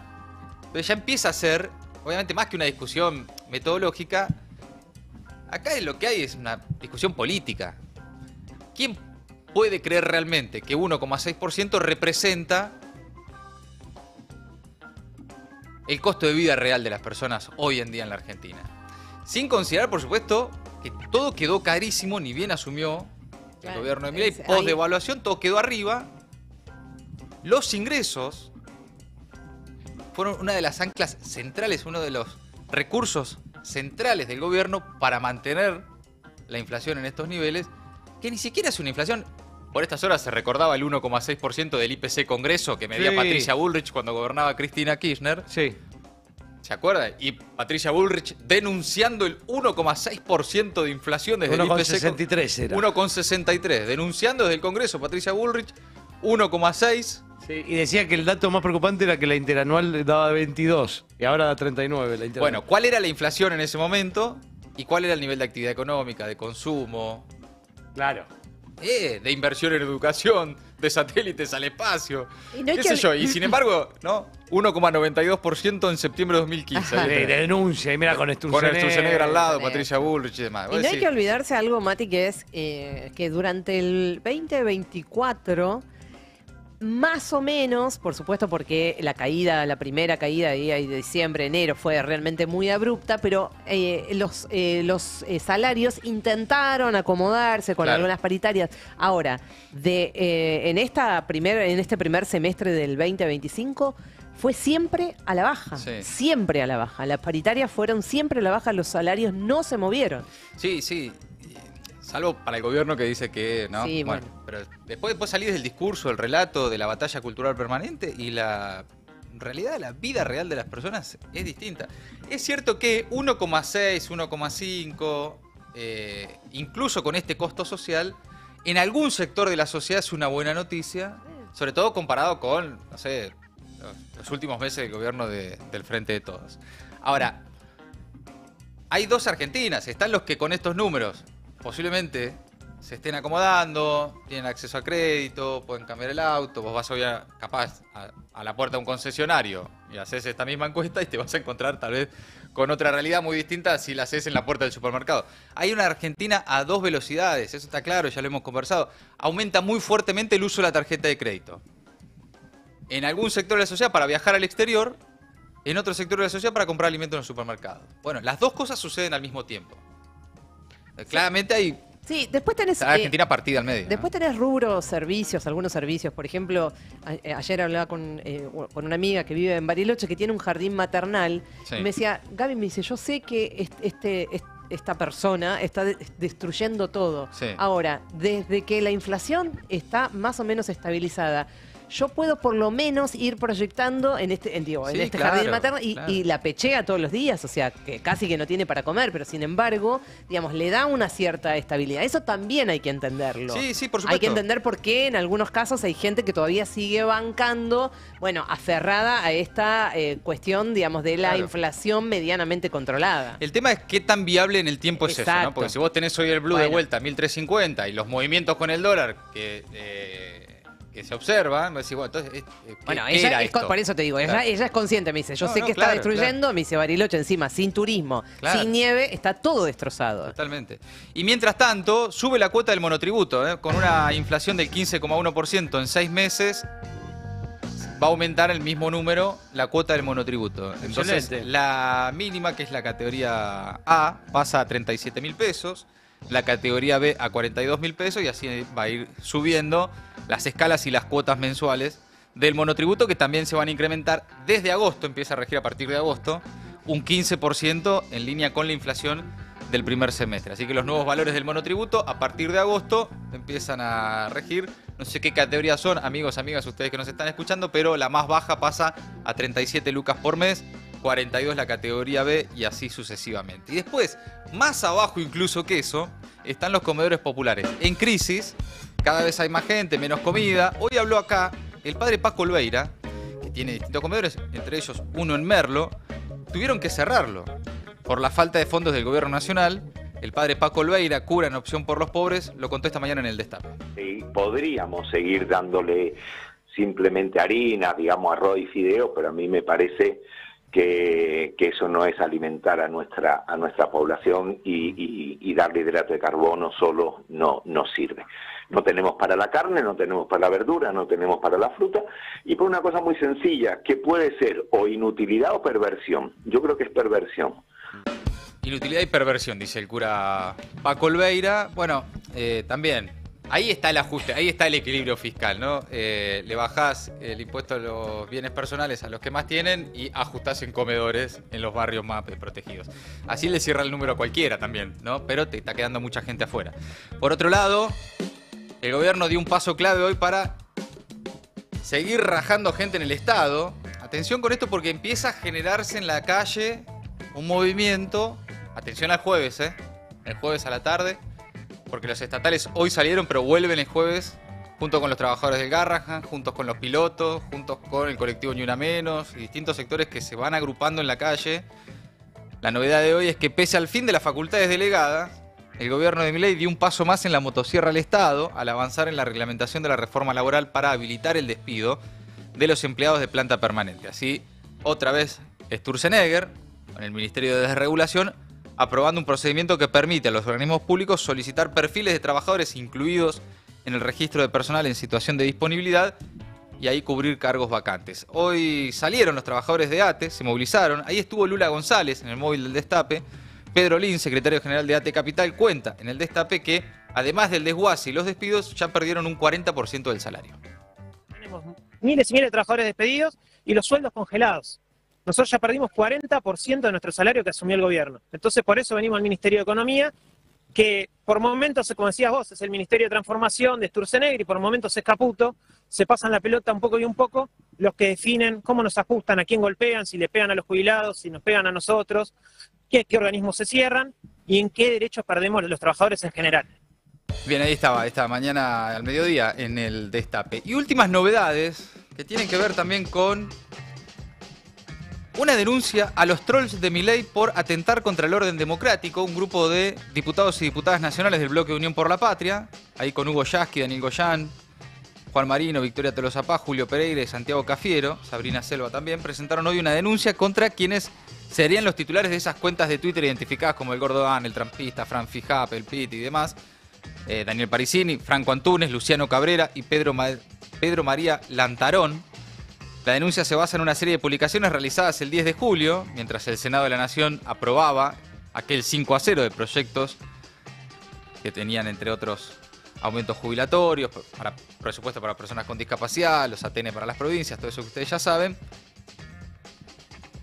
Entonces ya empieza a ser, obviamente más que una discusión metodológica, acá lo que hay es una discusión política. ¿Quién puede creer realmente que 1,6% representa el costo de vida real de las personas hoy en día en la Argentina? Sin considerar, por supuesto, que todo quedó carísimo, ni bien asumió el gobierno de Milei. Post-devaluación, todo quedó arriba. Los ingresos fueron una de las anclas centrales, uno de los recursos centrales del gobierno para mantener la inflación en estos niveles, que ni siquiera es una inflación. Por estas horas se recordaba el 1,6% del IPC Congreso que medía Patricia Bullrich cuando gobernaba Cristina Kirchner. Sí. ¿Se acuerda? Y Patricia Bullrich denunciando el 1,6% de inflación desde el IPC. 1,63 era. 1,63. Denunciando desde el Congreso Patricia Bullrich 1,6. Sí, y decía que el dato más preocupante era que la interanual daba 22 y ahora da 39 la interanual. Bueno, ¿cuál era la inflación en ese momento? ¿Y cuál era el nivel de actividad económica, de consumo? Claro. De inversión en educación, de satélites al espacio, y no qué sé yo. Y sin embargo, ¿no? 1,92% en septiembre de 2015. De denuncia, y mira con Sturzenegger al lado, Patricia Bullrich y demás. Y no hay que olvidarse algo, Mati, que es que durante el 2024... más o menos, por supuesto, porque la primera caída de diciembre, enero, fue realmente muy abrupta, pero los salarios intentaron acomodarse con algunas paritarias. Ahora, en este primer semestre del 2025, fue siempre a la baja, siempre a la baja. Las paritarias fueron siempre a la baja, los salarios no se movieron. Sí, sí. Salvo para el gobierno que dice que no. Sí, bueno. Pero después salís del discurso, del relato, de la batalla cultural permanente y la realidad, la vida real de las personas es distinta. Es cierto que 1,6, 1,5, incluso con este costo social, en algún sector de la sociedad es una buena noticia, sobre todo comparado con, no sé, los últimos meses del gobierno del Frente de Todos. Ahora, hay dos Argentinas. Están los que con estos números posiblemente se estén acomodando, tienen acceso a crédito, pueden cambiar el auto. Vos vas hoy capaz a la puerta de un concesionario y haces esta misma encuesta y te vas a encontrar tal vez con otra realidad muy distinta si la haces en la puerta del supermercado. Hay una Argentina a dos velocidades, eso está claro, ya lo hemos conversado. Aumenta muy fuertemente el uso de la tarjeta de crédito. En algún sector de la sociedad para viajar al exterior, en otro sector de la sociedad para comprar alimentos en el supermercado. Bueno, las dos cosas suceden al mismo tiempo. Claramente hay... Sí, después tenés... La Argentina partida al medio. Después tenés rubros, servicios, algunos servicios. Por ejemplo, ayer hablaba con una amiga que vive en Bariloche que tiene un jardín maternal. Sí. Y me decía, Gaby, me dice, yo sé que esta persona está destruyendo todo. Sí. Ahora, desde que la inflación está más o menos estabilizada, yo puedo por lo menos ir proyectando en este jardín materno y la pechea todos los días, o sea, que casi que no tiene para comer, pero sin embargo, digamos, le da una cierta estabilidad. Eso también hay que entenderlo. Sí, sí, por supuesto. Hay que entender por qué en algunos casos hay gente que todavía sigue bancando, bueno, aferrada a esta cuestión, digamos, de la inflación medianamente controlada. El tema es qué tan viable en el tiempo es eso, ¿no? Porque si vos tenés hoy el blue de vuelta 1.350 y los movimientos con el dólar que que se observa, me decís, bueno, entonces, bueno, ¿qué ella era es, esto? por eso te digo, Claro. ella es consciente, me dice, yo No, sé no, que claro, está destruyendo, claro. me dice Bariloche encima, sin turismo, Claro. sin nieve, está todo destrozado. Totalmente. Y mientras tanto, sube la cuota del monotributo, con una inflación del 15,1% en 6 meses. Va a aumentar el mismo número la cuota del monotributo. Entonces, Excelente. la mínima, que es la categoría A, pasa a 37.000 pesos, la categoría B a 42.000 pesos y así va a ir subiendo las escalas y las cuotas mensuales del monotributo, que también se van a incrementar desde agosto, empieza a regir a partir de agosto, un 15% en línea con la inflación del primer semestre. Así que los nuevos valores del monotributo a partir de agosto empiezan a regir. No sé qué categorías son, amigos, amigas, ustedes que nos están escuchando, pero la más baja pasa a 37 lucas por mes, 42 la categoría B y así sucesivamente. Y después, más abajo incluso que eso, están los comedores populares. En crisis, cada vez hay más gente, menos comida. Hoy habló acá el padre Paco Olveira, que tiene distintos comedores, entre ellos uno en Merlo. Tuvieron que cerrarlo por la falta de fondos del gobierno nacional. El padre Paco Olveira, cura en Opción por los Pobres, lo contó esta mañana en El Destape. Sí, podríamos seguir dándole simplemente harina, digamos arroz y fideo, pero a mí me parece que eso no es alimentar a nuestra población y darle hidrato de carbono solo no sirve. No tenemos para la carne, no tenemos para la verdura, no tenemos para la fruta, y por una cosa muy sencilla, que puede ser o inutilidad o perversión. Yo creo que es perversión. Inutilidad y perversión, dice el cura Paco Olveira. Bueno, también, ahí está el ajuste, ahí está el equilibrio fiscal, ¿no? Le bajás el impuesto a los bienes personales a los que más tienen y ajustás en comedores en los barrios más protegidos. Así le cierra el número a cualquiera también, ¿no? Pero te está quedando mucha gente afuera. Por otro lado, el gobierno dio un paso clave hoy para seguir rajando gente en el Estado. Atención con esto porque empieza a generarse en la calle un movimiento. Atención al jueves, el jueves a la tarde, porque los estatales hoy salieron, pero vuelven el jueves, junto con los trabajadores del Garrahan, juntos con los pilotos, juntos con el colectivo Ni Una Menos y distintos sectores que se van agrupando en la calle. La novedad de hoy es que pese al fin de las facultades delegadas, el gobierno de Milei dio un paso más en la motosierra al Estado al avanzar en la reglamentación de la reforma laboral para habilitar el despido de los empleados de planta permanente. Así, otra vez, Sturzenegger, con el Ministerio de Desregulación, aprobando un procedimiento que permite a los organismos públicos solicitar perfiles de trabajadores incluidos en el registro de personal en situación de disponibilidad y ahí cubrir cargos vacantes. Hoy salieron los trabajadores de ATE, se movilizaron. Ahí estuvo Lula González en el móvil del Destape. Pedro Lin, secretario general de ATE Capital, cuenta en el Destape que, además del desguace y los despidos, ya perdieron un 40% del salario. Tenemos miles y miles de trabajadores despedidos y los sueldos congelados. Nosotros ya perdimos 40% de nuestro salario que asumió el gobierno. Entonces, por eso venimos al Ministerio de Economía, que por momentos, como decías vos, es el Ministerio de Transformación de Sturzenegger y por momentos es Caputo. Se pasan la pelota un poco y un poco los que definen cómo nos ajustan, a quién golpean, si le pegan a los jubilados, si nos pegan a nosotros, qué organismos se cierran y en qué derechos perdemos los trabajadores en general. Bien, ahí estaba, esta mañana al mediodía en el Destape. Y últimas novedades que tienen que ver también con una denuncia a los trolls de Milei por atentar contra el orden democrático. Un grupo de diputados y diputadas nacionales del bloque Unión por la Patria, ahí con Hugo Yasky, Daniel Goyán, Juan Marino, Victoria Tolosa Paz, Julio Pereira y Santiago Cafiero, Sabrina Selva también, presentaron hoy una denuncia contra quienes serían los titulares de esas cuentas de Twitter identificadas como el Gordo Dan, el Trampista, Fran Fijap, el Pit y demás. Daniel Parisini, Franco Antunes, Luciano Cabrera y Pedro María Lantarón. La denuncia se basa en una serie de publicaciones realizadas el 10 de julio, mientras el Senado de la Nación aprobaba aquel 5-0 de proyectos que tenían, entre otros, aumentos jubilatorios, para presupuesto para personas con discapacidad, los ATN para las provincias, todo eso que ustedes ya saben.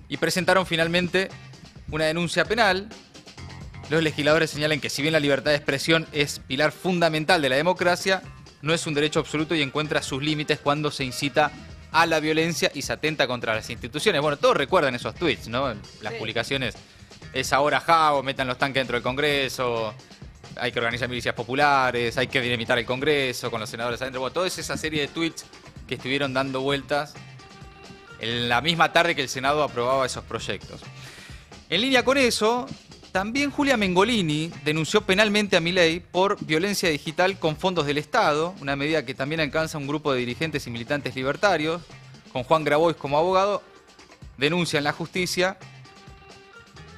Y presentaron finalmente una denuncia penal. Los legisladores señalan que si bien la libertad de expresión es pilar fundamental de la democracia, no es un derecho absoluto y encuentra sus límites cuando se incita a la violencia y se atenta contra las instituciones. Bueno, todos recuerdan esos tweets, ¿no? Las publicaciones, es ahora Javo, metan los tanques dentro del Congreso, hay que organizar milicias populares, hay que dinamitar el Congreso con los senadores adentro. Bueno, toda esa serie de tweets que estuvieron dando vueltas en la misma tarde que el Senado aprobaba esos proyectos. En línea con eso, También Julia Mengolini denunció penalmente a Milei por violencia digital con fondos del Estado, una medida que también alcanza un grupo de dirigentes y militantes libertarios, con Juan Grabois como abogado. Denuncia en la justicia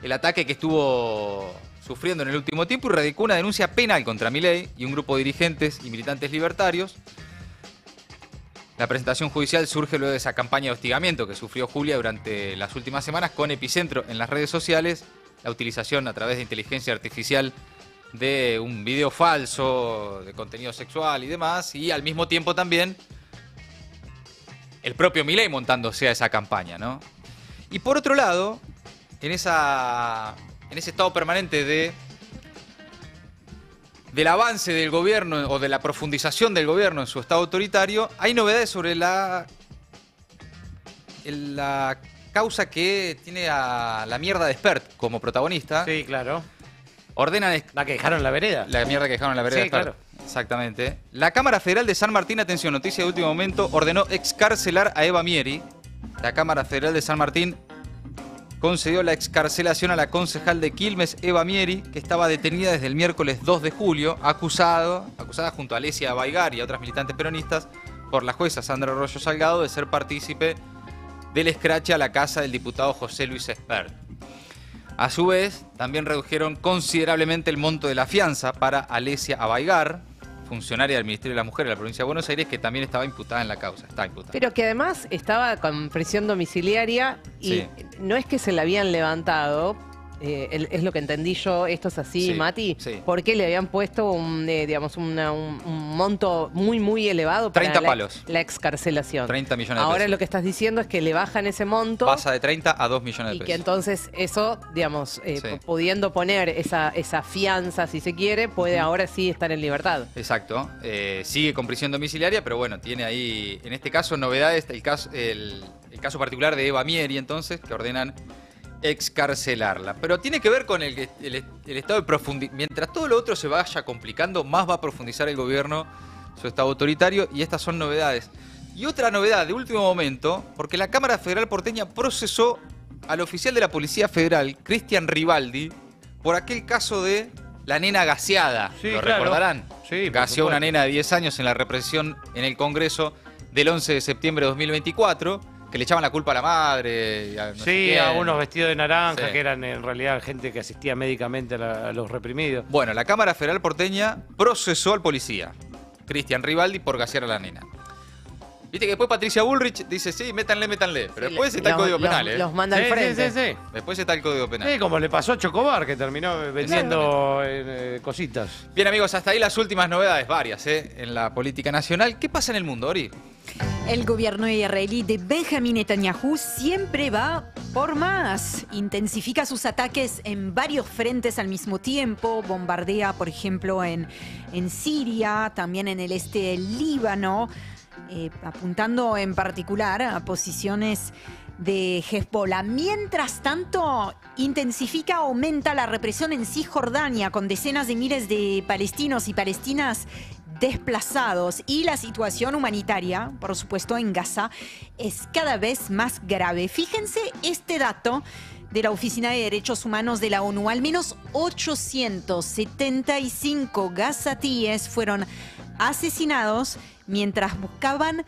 el ataque que estuvo sufriendo en el último tiempo y radicó una denuncia penal contra Milei y un grupo de dirigentes y militantes libertarios. La presentación judicial surge luego de esa campaña de hostigamiento que sufrió Julia durante las últimas semanas, con epicentro en las redes sociales, la utilización a través de inteligencia artificial de un video falso, de contenido sexual y demás, y al mismo tiempo también el propio Milei montándose a esa campaña, ¿no? Y por otro lado, en ese estado permanente del avance del gobierno o de la profundización del gobierno en su estado autoritario, hay novedades sobre la causa que tiene a la mierda de Spert como protagonista. Sí, claro. Ordenan... La que dejaron en la vereda. La mierda que dejaron en la vereda. Sí, claro. Exactamente. La Cámara Federal de San Martín, atención, noticia de último momento, ordenó excarcelar a Eva Mieri. La Cámara Federal de San Martín concedió la excarcelación a la concejal de Quilmes, Eva Mieri, que estaba detenida desde el miércoles 2 de julio, acusada junto a Alesia Baigar y a otras militantes peronistas por la jueza Sandra Arroyo Salgado de ser partícipe del escrache a la casa del diputado José Luis Espert. A su vez, también redujeron considerablemente el monto de la fianza para Alesia Abaigar, funcionaria del Ministerio de la Mujer de la provincia de Buenos Aires, que también estaba imputada en la causa. Está imputada. Pero que además estaba con prisión domiciliaria y Sí. no es que se la habían levantado, es lo que entendí yo, esto es así, Sí, Mati, sí. porque le habían puesto un monto muy, muy elevado para 30 palos. la excarcelación. 30 millones de Ahora pesos. lo que estás diciendo es que le bajan ese monto. Pasa de 30 a 2 millones de Y pesos. que entonces eso, digamos, Sí. pudiendo poner esa fianza, si se quiere, puede ahora sí estar en libertad. Exacto. Sigue con prisión domiciliaria, pero bueno, tiene ahí, en este caso, novedades. El caso particular de Eva Mieri, entonces, que ordenan excarcelarla. Pero tiene que ver con el estado de profundidad. Mientras todo lo otro se vaya complicando, más va a profundizar el gobierno su estado autoritario, y estas son novedades. Y otra novedad de último momento, porque la Cámara Federal porteña procesó al oficial de la Policía Federal, Cristian Ribaldi, por aquel caso de la nena gaseada. Sí, ¿Lo claro. recordarán? Sí, por Gaseó a una supuesto. nena de 10 años en la represión en el Congreso del 11 de septiembre de 2024, que le echaban la culpa a la madre. Y a no sé Sí, quién. a unos vestidos de naranja, Sí. que eran en realidad gente que asistía médicamente a los reprimidos. Bueno, la Cámara Federal porteña procesó al policía, Cristian Ribaldi, por gasear a la nena. Viste que después Patricia Bullrich dice, sí, métanle. Pero después está el Código Penal, ¿eh? Los manda al Sí, frente. sí, sí. Después está el Código Penal. Sí, como le pasó a Chocobar, que terminó vendiendo cositas. Bien, amigos, hasta ahí las últimas novedades, varias, en la política nacional. ¿Qué pasa en el mundo, Ori? El gobierno israelí de Benjamin Netanyahu siempre va por más. Intensifica sus ataques en varios frentes al mismo tiempo. Bombardea, por ejemplo, en Siria, también en el este del Líbano, apuntando en particular a posiciones de Hezbollah. Mientras tanto, aumenta la represión en Cisjordania, con decenas de miles de palestinos y palestinas desplazados, y la situación humanitaria, por supuesto, en Gaza es cada vez más grave. Fíjense este dato de la Oficina de Derechos Humanos de la ONU. Al menos 875 gazatíes fueron asesinados mientras buscaban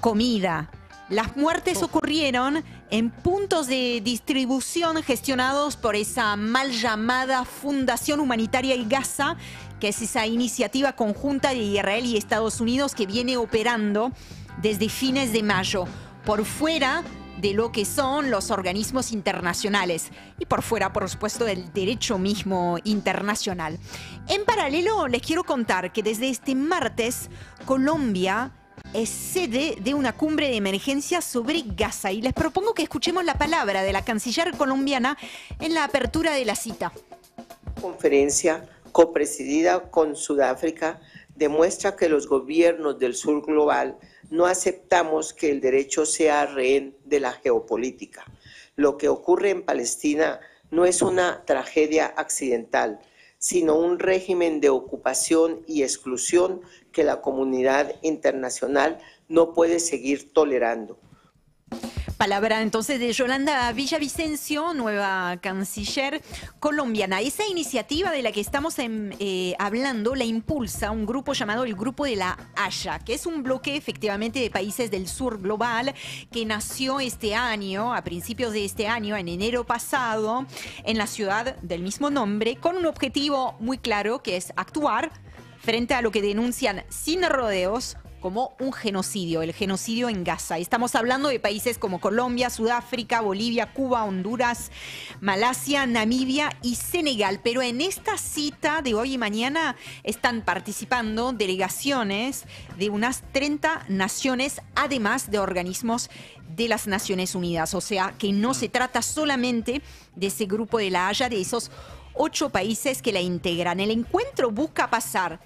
comida. Las muertes ocurrieron en puntos de distribución gestionados por esa mal llamada Fundación Humanitaria y Gaza, que es esa iniciativa conjunta de Israel y Estados Unidos que viene operando desde fines de mayo, por fuera de lo que son los organismos internacionales y por fuera, por supuesto, del derecho mismo internacional. En paralelo, les quiero contar que desde este martes, Colombia es sede de una cumbre de emergencia sobre Gaza, y les propongo que escuchemos la palabra de la canciller colombiana en la apertura de la cita. Conferencia copresidida con Sudáfrica demuestra que los gobiernos del sur global no aceptamos que el derecho sea rehén de la geopolítica. Lo que ocurre en Palestina no es una tragedia accidental, sino un régimen de ocupación y exclusión que la comunidad internacional no puede seguir tolerando. Palabra entonces de Yolanda Villavicencio, nueva canciller colombiana. Esa iniciativa de la que estamos hablando la impulsa un grupo llamado el Grupo de la Haya, que es un bloque efectivamente de países del sur global que nació este año, a principios de este año, en enero pasado, en la ciudad del mismo nombre, con un objetivo muy claro que es actuar frente a lo que denuncian sin rodeos como un genocidio, el genocidio en Gaza. Estamos hablando de países como Colombia, Sudáfrica, Bolivia, Cuba, Honduras, Malasia, Namibia y Senegal. Pero en esta cita de hoy y mañana están participando delegaciones de unas 30 naciones, además de organismos de las Naciones Unidas. O sea, que no se trata solamente de ese Grupo de la Haya, de esos 8 países que la integran. El encuentro busca pasar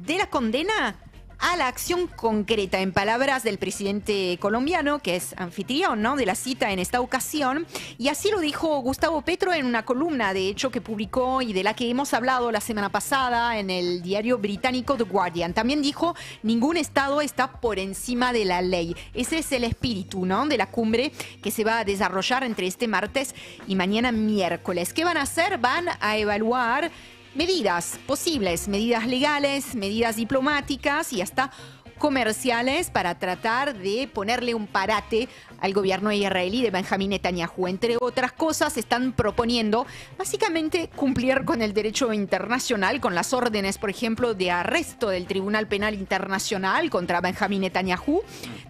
de la condena a la acción concreta, en palabras del presidente colombiano, que es anfitrión, ¿no?, de la cita en esta ocasión. Y así lo dijo Gustavo Petro en una columna, de hecho, que publicó y de la que hemos hablado la semana pasada en el diario británico The Guardian. También dijo, ningún Estado está por encima de la ley. Ese es el espíritu, ¿no?, de la cumbre que se va a desarrollar entre este martes y mañana miércoles. ¿Qué van a hacer? Van a evaluar medidas posibles, medidas legales, medidas diplomáticas y hasta comerciales para tratar de ponerle un parate al gobierno israelí de Benjamín Netanyahu. Entre otras cosas, están proponiendo básicamente cumplir con el derecho internacional, con las órdenes, por ejemplo, de arresto del Tribunal Penal Internacional contra Benjamín Netanyahu.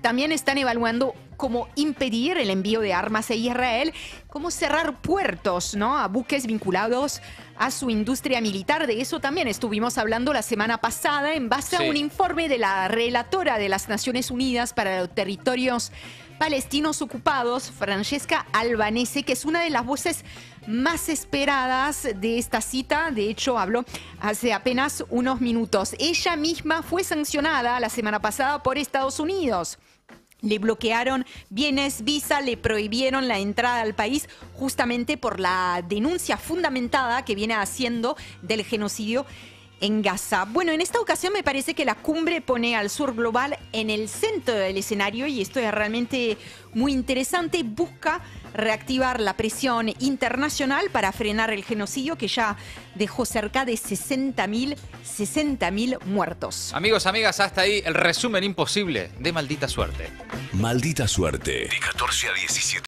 También están evaluando cómo impedir el envío de armas a Israel, cómo cerrar puertos, ¿no?, a buques vinculados a su industria militar. De eso también estuvimos hablando la semana pasada en base a un informe de la relatora de las Naciones Unidas para los territorios palestinos ocupados, Francesca Albanese, que es una de las voces más esperadas de esta cita. De hecho, habló hace apenas unos minutos. Ella misma fue sancionada la semana pasada por Estados Unidos. Le bloquearon bienes, visa, le prohibieron la entrada al país justamente por la denuncia fundamentada que viene haciendo del genocidio en Gaza. Bueno, en esta ocasión me parece que la cumbre pone al sur global en el centro del escenario y esto es realmente muy interesante. Busca reactivar la presión internacional para frenar el genocidio que ya dejó cerca de 60.000 muertos. Amigos, amigas, hasta ahí el resumen imposible de Maldita Suerte. Maldita Suerte. De 14 a 17.